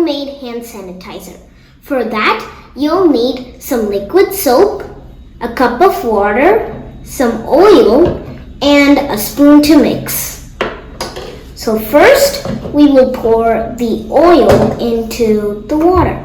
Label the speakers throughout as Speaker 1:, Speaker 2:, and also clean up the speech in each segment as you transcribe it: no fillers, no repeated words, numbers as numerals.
Speaker 1: homemade hand sanitizer. For that, you'll need some liquid soap, a cup of water, some oil, and a spoon to mix. So first, we will pour the oil into the water.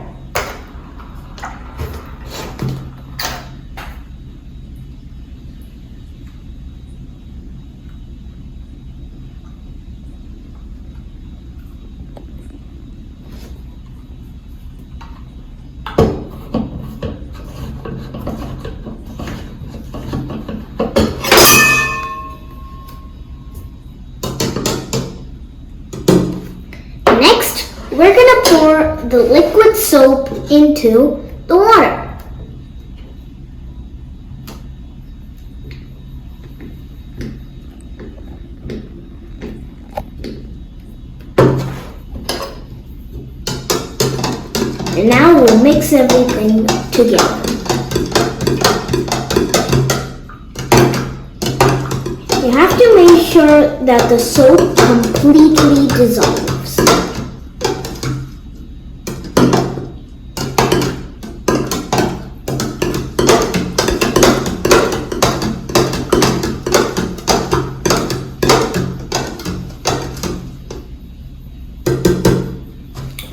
Speaker 1: Next, we're going to pour the liquid soap into the water. And now we'll mix everything together. You have to make sure that the soap completely dissolves.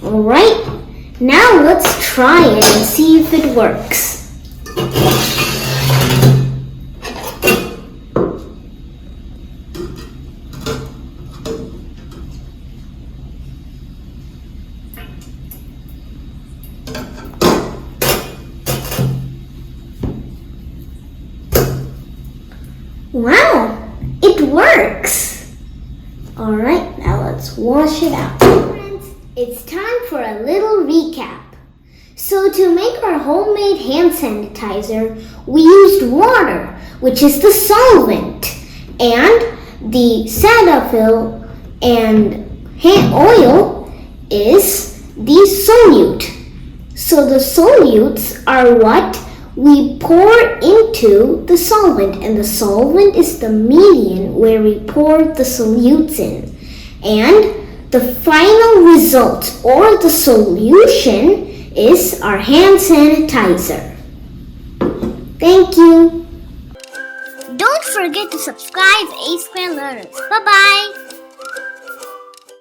Speaker 1: Alright, now let's try it and see if it works. Wow, it works! Alright, now let's wash it out. Friends, it's time for a little recap. So to make our homemade hand sanitizer, we used water, which is the solvent, and the Cetaphil and oil is the solute. So the solutes are what we pour into the solvent, and the solvent is the medium where we pour the solutes in. And the final result or the solution is our hand sanitizer. Thank you. Don't forget to subscribe to ASquareLearners. Bye-bye.